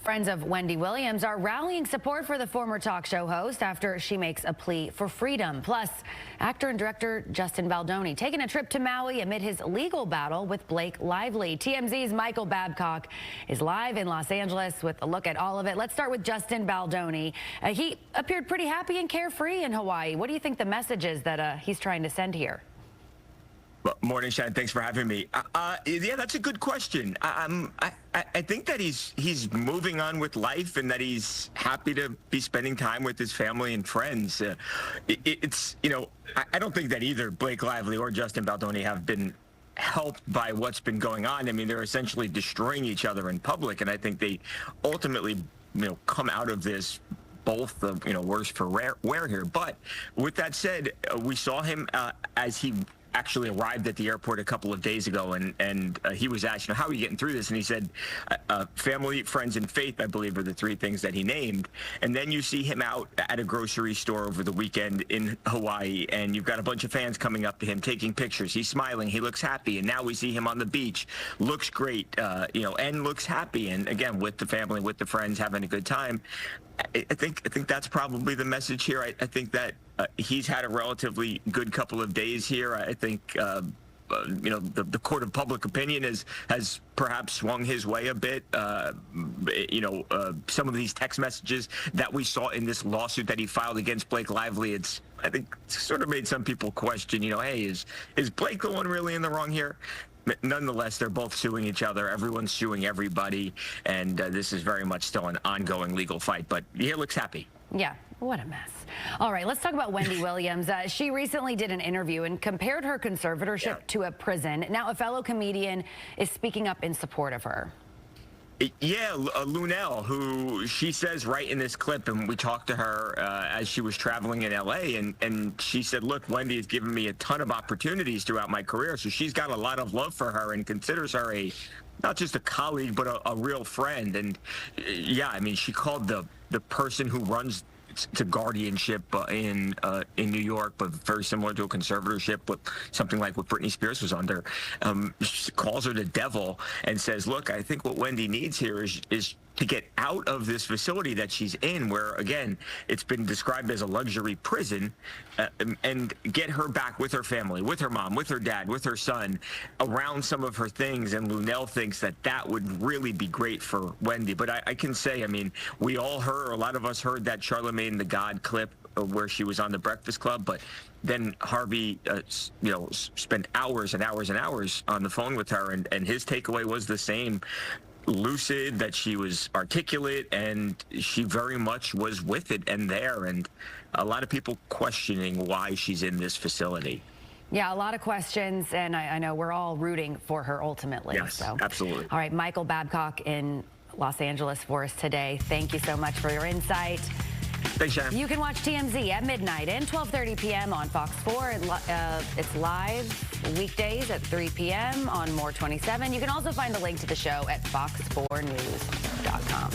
Friends of Wendy Williams are rallying support for the former talk show host after she makes a plea for freedom. Plus, actor and director Justin Baldoni taking a trip to Maui amid his legal battle with Blake Lively. TMZ's Michael Babcock is live in Los Angeles with a look at all of it. Let's start with Justin Baldoni. He appeared pretty happy and carefree in Hawaii. What do you think the message is that he's trying to send here? Morning, Shannon. Thanks for having me. Yeah, that's a good question. I think that he's moving on with life and that he's happy to be spending time with his family and friends. I don't think that either Blake Lively or Justin Baldoni have been helped by what's been going on. I mean, they're essentially destroying each other in public, and I think they ultimately, come out of this both worse for wear here. But with that said, we saw him as he actually arrived at the airport a couple of days ago, and he was asked, how are you getting through this? And he said, family, friends, and faith, I believe, are the three things that he named. And then you see him out at a grocery store over the weekend in Hawaii, and you've got a bunch of fans coming up to him, taking pictures. He's smiling, he looks happy, and now we see him on the beach, looks great, and looks happy, and again, with the family, with the friends, having a good time. I think that's probably the message here. I think that he's had a relatively good couple of days here. I think the court of public opinion has perhaps swung his way a bit. Some of these text messages that we saw in this lawsuit that he filed against Blake Lively, I think sort of made some people question, hey, is Blake the one really in the wrong here? Nonetheless, they're both suing each other. Everyone's suing everybody, and this is very much still an ongoing legal fight. But he looks happy. Yeah, what a mess. All right, let's talk about Wendy Williams. She recently did an interview and compared her conservatorship to a prison. Now, a fellow comedian is speaking up in support of her. Yeah, Lunel, who she says right in this clip, and we talked to her as she was traveling in L.A., and she said, look, Wendy has given me a ton of opportunities throughout my career, so she's got a lot of love for her and considers her not just a colleague, but a real friend. And yeah, I mean, she called the person who runs to guardianship in New York, but very similar to a conservatorship, with something like what Britney Spears was under. She calls her the devil and says, look, I think what Wendy needs here is to get out of this facility that she's in, where, again, it's been described as a luxury prison, and get her back with her family, with her mom, with her dad, with her son, around some of her things. And Lunel thinks that would really be great for Wendy. But I can say, I mean, we all heard, a lot of us heard that Charlemagne the God clip where she was on the Breakfast Club, but then Harvey, spent hours and hours and hours on the phone with her, and his takeaway was the same. Lucid, that she was articulate, and she very much was with it and there, and a lot of people questioning why she's in this facility. Yeah, a lot of questions, and I know we're all rooting for her ultimately. Yes, so. Absolutely. All right, Michael Babcock in Los Angeles for us today. Thank you so much for your insight. Thanks, Shannon. You can watch TMZ at midnight and 12:30 p.m. on Fox 4. It's live weekdays at 3 p.m. on More 27. You can also find a link to the show at fox4news.com.